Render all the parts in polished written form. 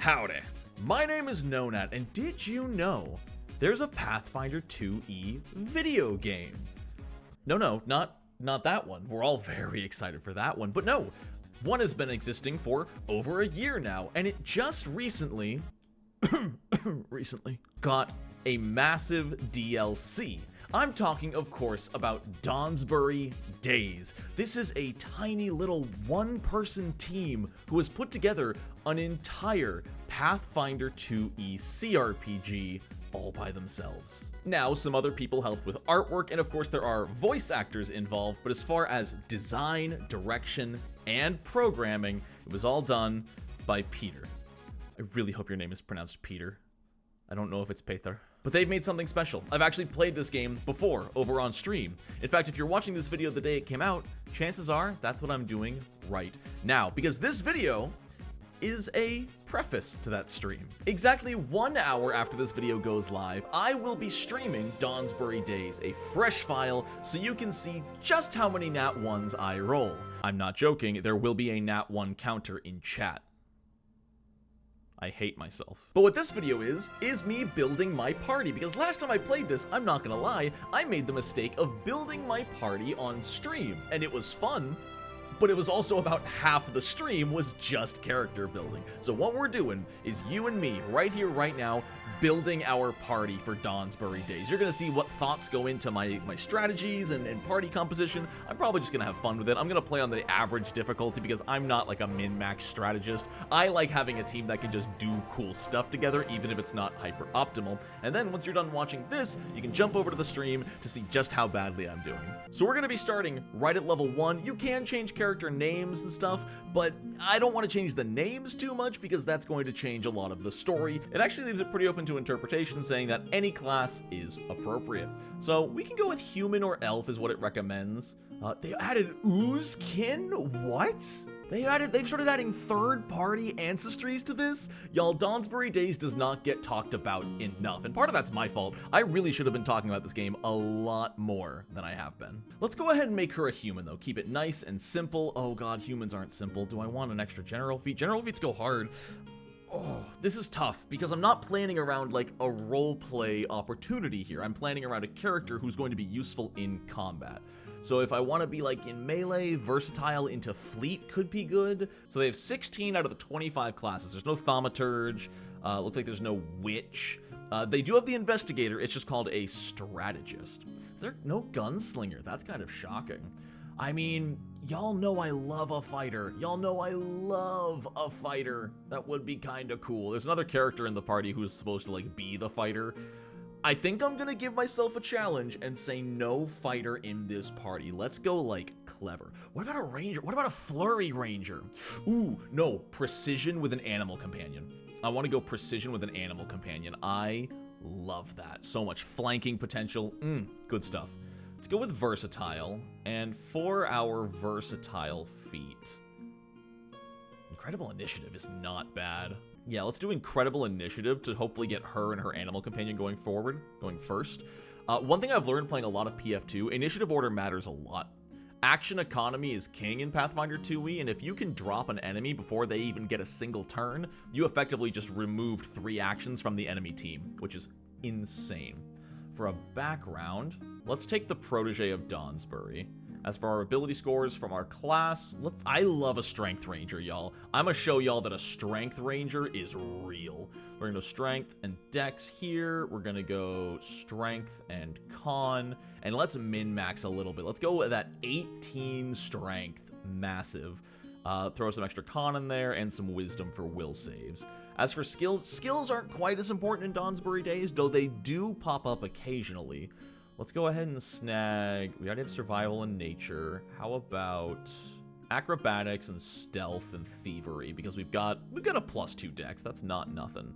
Howdy, my name is Nonat, and did you know there's a Pathfinder 2e video game? No, not that one. We're all very excited for that one, but no, one has been existing for over a year now, and it just recently got a massive DLC. I'm talking, of course, about Dawnsbury Days. This is a tiny little one-person team who has put together an entire Pathfinder 2e CRPG all by themselves. Now, some other people helped with artwork, and of course there are voice actors involved, but as far as design, direction, and programming, it was all done by Peter. I really hope your name is pronounced Peter. I don't know if it's Pathfinder. But they've made something special. I've actually played this game before, over on stream. In fact, if you're watching this video the day it came out, chances are that's what I'm doing right now, because this video is a preface to that stream. Exactly 1 hour after this video goes live, I will be streaming Dawnsbury Days, a fresh file, so you can see just how many Nat 1s I roll. I'm not joking, there will be a Nat 1 counter in chat. I hate myself. But what this video is me building my party, because last time I played this, I'm not gonna lie, I made the mistake of building my party on stream, and it was fun, but it was also about half the stream was just character building. So what we're doing is you and me, right here, right now, building our party for Dawnsbury Days. You're gonna see what thoughts go into my strategies and party composition. I'm probably just gonna have fun with it. I'm gonna play on the average difficulty because I'm not like a min-max strategist. I like having a team that can just do cool stuff together, even if it's not hyper optimal. And then once you're done watching this, you can jump over to the stream to see just how badly I'm doing. So we're gonna be starting right at level 1. You can change character names and stuff, but I don't want to change the names too much because that's going to change a lot of the story. It actually leaves it pretty open to interpretation, saying that any class is appropriate. So we can go with human or elf is what it recommends. They added Oozkin? What? They've started adding third-party ancestries to this? Y'all, Dawnsbury Days does not get talked about enough, and part of that's my fault. I really should have been talking about this game a lot more than I have been. Let's go ahead and make her a human, though. Keep it nice and simple. Oh god, humans aren't simple. Do I want an extra general feat? General feats go hard. Oh, this is tough, because I'm not planning around, like, a roleplay opportunity here. I'm planning around a character who's going to be useful in combat. So if I want to be like in melee, versatile into fleet could be good. So they have 16 out of the 25 classes. There's no thaumaturge. Looks like there's no witch. They do have the investigator. It's just called a strategist. Is there no gunslinger? That's kind of shocking. I mean, y'all know I love a fighter. Y'all know I love a fighter. That would be kind of cool. There's another character in the party who's supposed to like be the fighter. I think I'm gonna give myself a challenge and say no fighter in this party. Let's go, like, clever. What about a ranger? What about a flurry ranger? Ooh, no, precision with an animal companion. I want to go precision with an animal companion. I love that. So much flanking potential. Good stuff. Let's go with versatile. And for our versatile feat, incredible initiative is not bad. Yeah, let's do incredible initiative to hopefully get her and her animal companion going first. One thing I've learned playing a lot of PF2, initiative order matters a lot. Action economy is king in Pathfinder 2e, and if you can drop an enemy before they even get a single turn, you effectively just removed 3 actions from the enemy team, which is insane. For a background, let's take the protege of Dawnsbury. As for our ability scores from our class, I love a strength ranger, y'all. I'm gonna show y'all that a strength ranger is real. We're gonna go strength and dex here. We're gonna go strength and con. And let's min-max a little bit. Let's go with that 18 strength. Massive. Throw some extra con in there and some wisdom for will saves. As for skills aren't quite as important in Dawnsbury Days, though they do pop up occasionally. Let's go ahead and snag, we already have survival and nature. How about acrobatics and stealth and thievery? Because we've got a +2 dex, that's not nothing.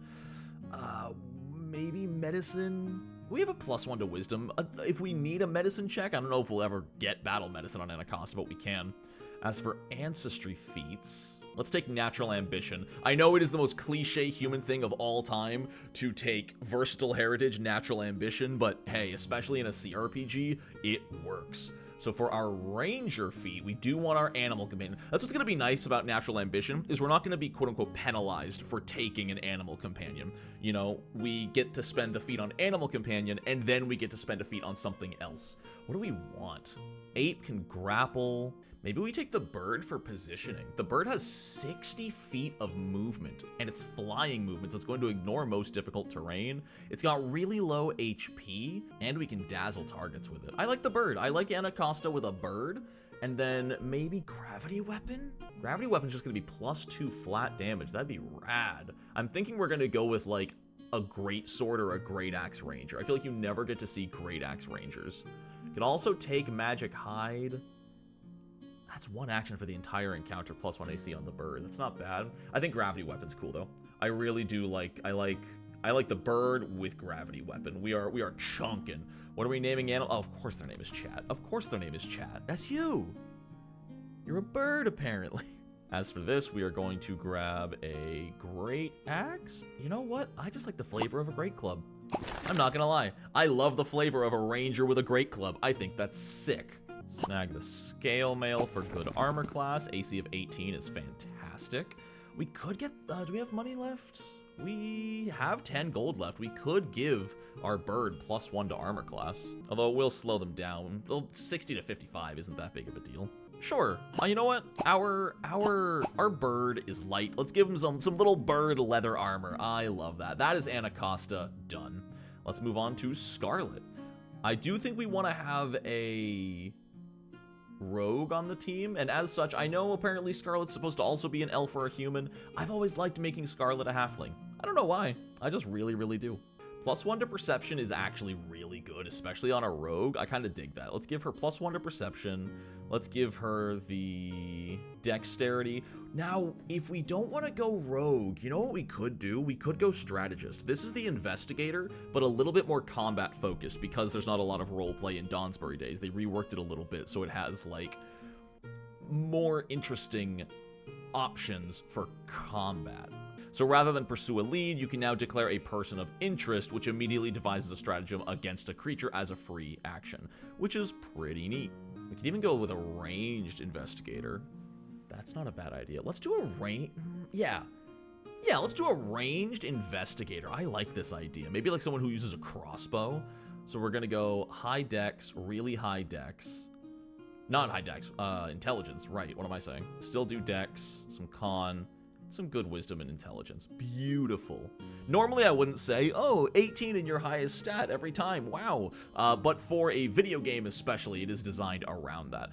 Maybe medicine? We have a +1 to wisdom. If we need a medicine check, I don't know if we'll ever get battle medicine on Annacoesta, but we can. As for ancestry feats, let's take natural ambition. I know it is the most cliche human thing of all time to take versatile heritage, natural ambition, but hey, especially in a CRPG, it works. So for our ranger feat, we do want our animal companion. That's what's going to be nice about natural ambition, is we're not going to be quote-unquote penalized for taking an animal companion. You know, we get to spend the feat on animal companion, and then we get to spend a feat on something else. What do we want? Ape can grapple. Maybe we take the bird for positioning. The bird has 60 feet of movement, and it's flying movement, so it's going to ignore most difficult terrain. It's got really low HP, and we can dazzle targets with it. I like the bird. I like Annacoesta with a bird, and then maybe gravity weapon? Gravity weapon's just going to be +2 flat damage. That'd be rad. I'm thinking we're going to go with, like, a great sword or a great axe ranger. I feel like you never get to see great axe rangers. You can also take magic hide. That's 1 action for the entire encounter, +1 AC on the bird. That's not bad. I think gravity weapon's cool though. I really do like. I like the bird with gravity weapon. We are chunking. What are we naming animal? Oh, of course their name is Chat. Of course their name is Chat. That's you. You're a bird apparently. As for this, we are going to grab a great axe. You know what? I just like the flavor of a great club. I'm not gonna lie. I love the flavor of a ranger with a great club. I think that's sick. Snag the scale mail for good armor class. AC of 18 is fantastic. We could get, do we have money left? We have 10 gold left. We could give our bird +1 to armor class. Although we'll slow them down. 60 to 55 isn't that big of a deal. Sure. You know what? Our bird is light. Let's give him some little bird leather armor. I love that. That is Annacoesta done. Let's move on to Scarlet. I do think we want to have a rogue on the team, and as such, I know apparently Scarlet's supposed to also be an elf or a human. I've always liked making Scarlet a halfling. I don't know why. I just really do. +1 to perception is actually really good, especially on a rogue. I kind of dig that. Let's give her +1 to perception. Let's give her the dexterity. Now, if we don't want to go rogue, you know what we could do? We could go strategist. This is the investigator, but a little bit more combat focused because there's not a lot of roleplay in Dawnsbury days. They reworked it a little bit, so it has, like, more interesting options for combat. So rather than pursue a lead, you can now declare a person of interest, which immediately devises a stratagem against a creature as a free action, which is pretty neat. We could even go with a ranged investigator. That's not a bad idea. Let's do a yeah, let's do a ranged investigator. I like this idea. Maybe like someone who uses a crossbow. So we're gonna go high dex, really high dex. Not high dex, intelligence, right, what am I saying? Still do dex, some con, some good wisdom and intelligence. Beautiful. Normally I wouldn't say, oh, 18 in your highest stat every time, wow. But for a video game especially, it is designed around that.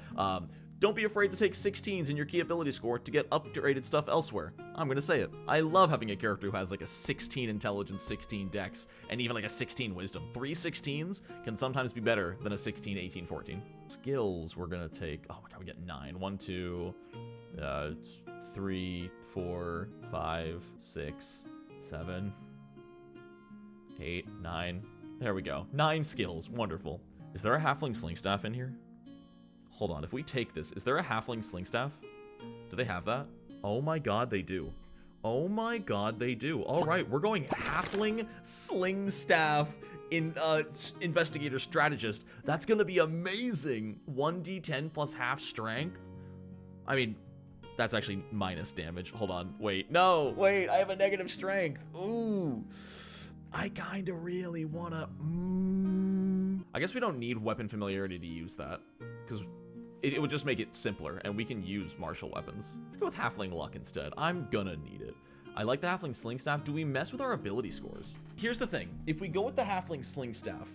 Don't be afraid to take 16s in your key ability score to get upgraded stuff elsewhere. I'm gonna say it. I love having a character who has like a 16 intelligence, 16 dex, and even like a 16 wisdom. 3 16s can sometimes be better than a 16, 18, 14. Skills we're gonna take, oh my god, we get 9. 1, 2, 3, 4, 5, 6, 7, 8, 9. There we go. 9 skills. Wonderful. Is there a halfling sling staff in here? Hold on. If we take this, is there a halfling sling staff? Do they have that? Oh my god, they do. Oh my god, they do. All right, we're going halfling sling staff in investigator strategist. That's gonna be amazing. 1d10 plus half strength. I mean, that's actually minus damage. Hold on. Wait. No. Wait. I have a negative strength. Ooh. I kind of really want to... I guess we don't need weapon familiarity to use that. Because it would just make it simpler. And we can use martial weapons. Let's go with halfling luck instead. I'm gonna need it. I like the halfling sling staff. Do we mess with our ability scores? Here's the thing. If we go with the halfling sling staff,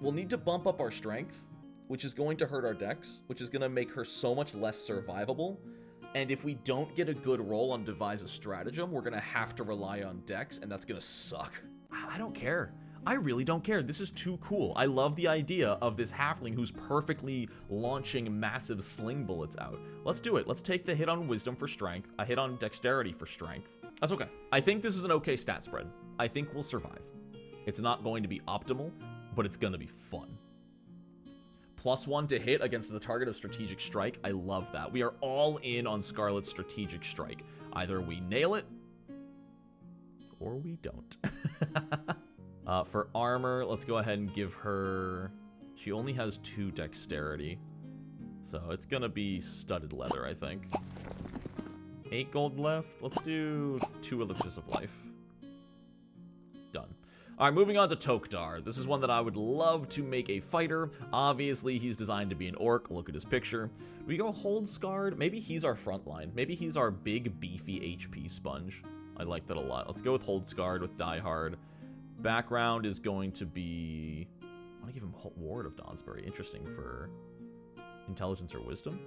we'll need to bump up our strength, which is going to hurt our dex, which is going to make her so much less survivable. And if we don't get a good roll on devise a stratagem, we're going to have to rely on dex, and that's going to suck. I don't care. I really don't care. This is too cool. I love the idea of this halfling who's perfectly launching massive sling bullets out. Let's do it. Let's take the hit on wisdom for strength, a hit on dexterity for strength. That's okay. I think this is an okay stat spread. I think we'll survive. It's not going to be optimal, but it's going to be fun. +1 to hit against the target of strategic strike. I love that. We are all in on Scarlet's strategic strike. Either we nail it, or we don't. For armor, let's go ahead and give her... She only has 2 dexterity. So it's gonna be studded leather, I think. 8 gold left. Let's do 2 elixirs of life. Done. All right, moving on to Tok'dar. This is one that I would love to make a fighter. Obviously, he's designed to be an orc. Look at his picture. We go hold scarred. Maybe he's our front line. Maybe he's our big, beefy HP sponge. I like that a lot. Let's go with hold scarred with die hard. Background is going to be... I want to give him Ward of Dawnsbury. Interesting for intelligence or wisdom.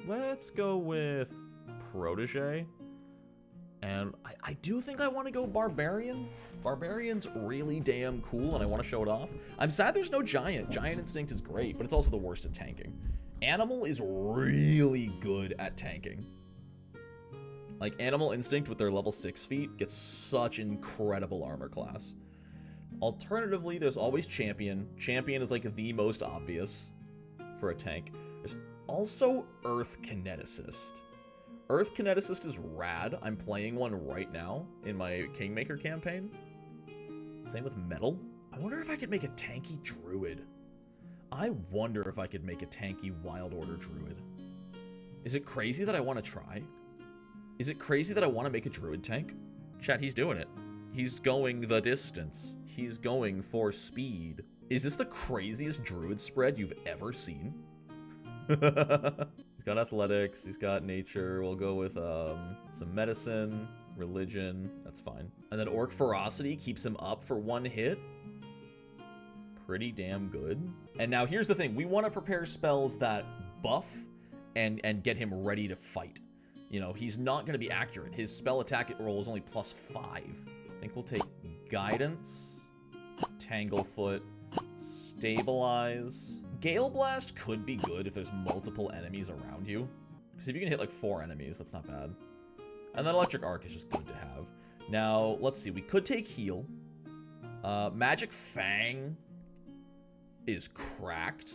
Let's go with protege. And I do think I want to go barbarian. Barbarian's really damn cool, and I want to show it off. I'm sad there's no giant. Giant instinct is great, but it's also the worst at tanking. Animal is really good at tanking. Like, animal instinct with their level 6 feet gets such incredible armor class. Alternatively, there's always champion. Champion is like the most obvious for a tank. There's also earth kineticist. Earth Kineticist is rad. I'm playing one right now in my Kingmaker campaign. Same with Metal. I wonder if I could make a tanky Druid. I wonder if I could make a tanky Wild Order Druid. Is it crazy that I want to try? Is it crazy that I want to make a Druid tank? Chat, he's doing it. He's going the distance. He's going for speed. Is this the craziest Druid spread you've ever seen? He's got athletics, he's got nature, we'll go with some medicine, religion, that's fine. And then orc ferocity keeps him up for 1 hit. Pretty damn good. And now here's the thing, we want to prepare spells that buff and get him ready to fight. You know, he's not going to be accurate. His spell attack roll is only +5. I think we'll take guidance, Tanglefoot, stabilize. Gale Blast could be good if there's multiple enemies around you. Because if you can hit like 4 enemies, that's not bad. And then Electric Arc is just good to have. Now, let's see. We could take Heal. Magic Fang is cracked.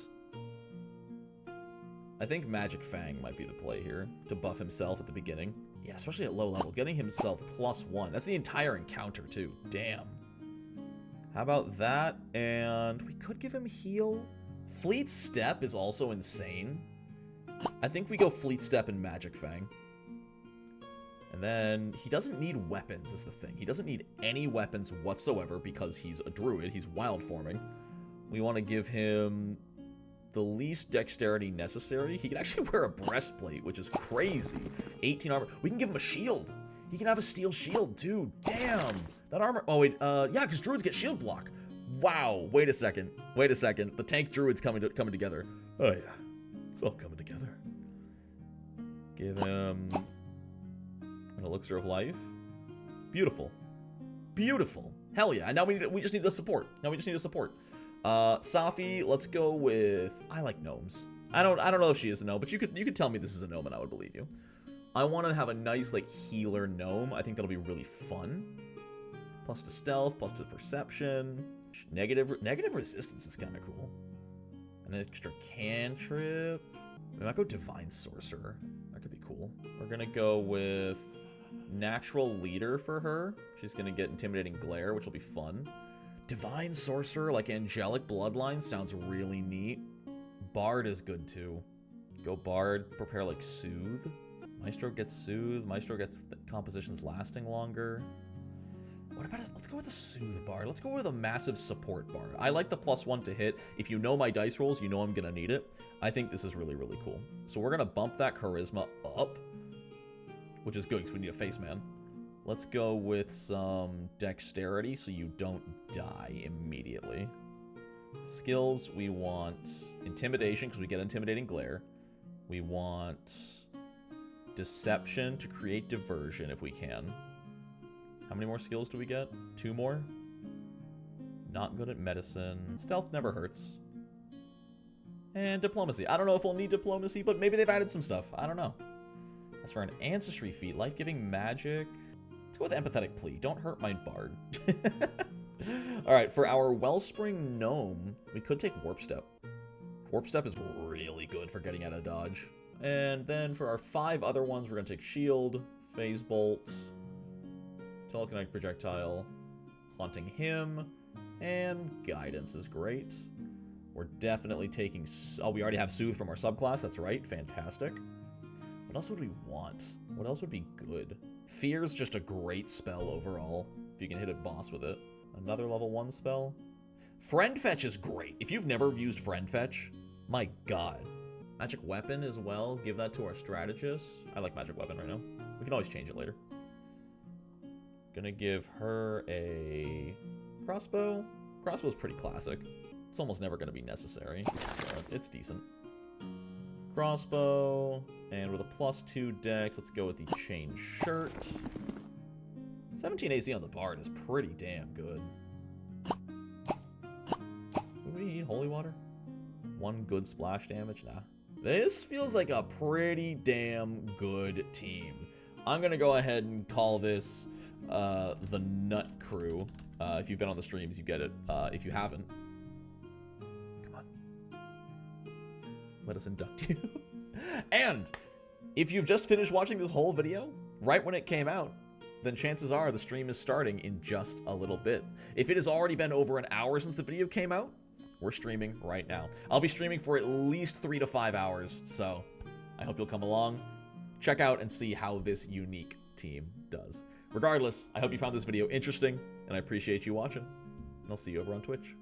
I think Magic Fang might be the play here to buff himself at the beginning. Yeah, especially at low level. Getting himself +1. That's the entire encounter, too. Damn. How about that? And we could give him Heal. Fleet Step is also insane. I think we go Fleet Step and Magic Fang. And then he doesn't need weapons is the thing. He doesn't need any weapons whatsoever because he's a druid. He's wild forming. We want to give him the least dexterity necessary. He can actually wear a breastplate, which is crazy. 18 armor. We can give him a shield. He can have a steel shield too. Damn. That armor. Oh, wait. Yeah, because druids get shield block. Wow. Wait a second. Wait a second. The tank druid's coming together. Oh, yeah. It's all coming together. Give him an elixir of life. Beautiful. Beautiful. Hell yeah. And now we just need the support. Now we just need a support. Saffi, let's go with... I like gnomes. I don't know if she is a gnome, but you could tell me this is a gnome and I would believe you. I want to have a nice, like, healer gnome. I think that'll be really fun. Plus to stealth, plus to perception. Negative resistance is kind of cool. An extra cantrip. We might go Divine Sorcerer. That could be cool. We're going to go with Natural Leader for her. She's going to get Intimidating Glare, which will be fun. Divine Sorcerer, like Angelic Bloodline, sounds really neat. Bard is good, too. Go Bard. Prepare, like, Soothe. Maestro gets Soothe. Maestro gets the compositions lasting longer. What about let's go with a Soothe Bard. Let's go with a massive support Bard. I like the +1 to hit. If you know my dice rolls, you know I'm going to need it. I think this is really, really cool. So we're going to bump that Charisma up, which is good because we need a face man. Let's go with some Dexterity so you don't die immediately. Skills, we want Intimidation because we get Intimidating Glare. We want Deception to create Diversion if we can. How many more skills do we get? 2 more? Not good at medicine. Stealth never hurts. And Diplomacy. I don't know if we'll need Diplomacy, but maybe they've added some stuff. I don't know. As for an Ancestry feat, Life-Giving Magic. Let's go with Empathetic Plea. Don't hurt my Bard. Alright, for our Wellspring Gnome, we could take Warp Step. Warp Step is really good for getting out of dodge. And then for our 5 other ones, we're going to take Shield, Phase Bolt, Telekinetic Projectile, Haunting Hymn, and Guidance is great. We're definitely taking... Oh, we already have Soothe from our subclass. That's right. Fantastic. What else would we want? What else would be good? Fear's just a great spell overall, if you can hit a boss with it. Another level 1 spell. Friend Fetch is great. If you've never used Friend Fetch, my god. Magic Weapon as well. Give that to our strategist. I like Magic Weapon right now. We can always change it later. Gonna give her a crossbow. Crossbow's pretty classic. It's almost never gonna be necessary, but it's decent. Crossbow, and with a +2 dex, let's go with the chain shirt. 17 AC on the Bard is pretty damn good. Do we need holy water? 1 good splash damage? Nah. This feels like a pretty damn good team. I'm gonna go ahead and call this the Nut Crew. If you've been on the streams, you get it. If you haven't, come on. Let us induct you. And if you've just finished watching this whole video, right when it came out, then chances are the stream is starting in just a little bit. If it has already been over an hour since the video came out, we're streaming right now. I'll be streaming for at least 3 to 5 hours, so I hope you'll come along, check out, and see how this unique team does. Regardless, I hope you found this video interesting, and I appreciate you watching. And I'll see you over on Twitch.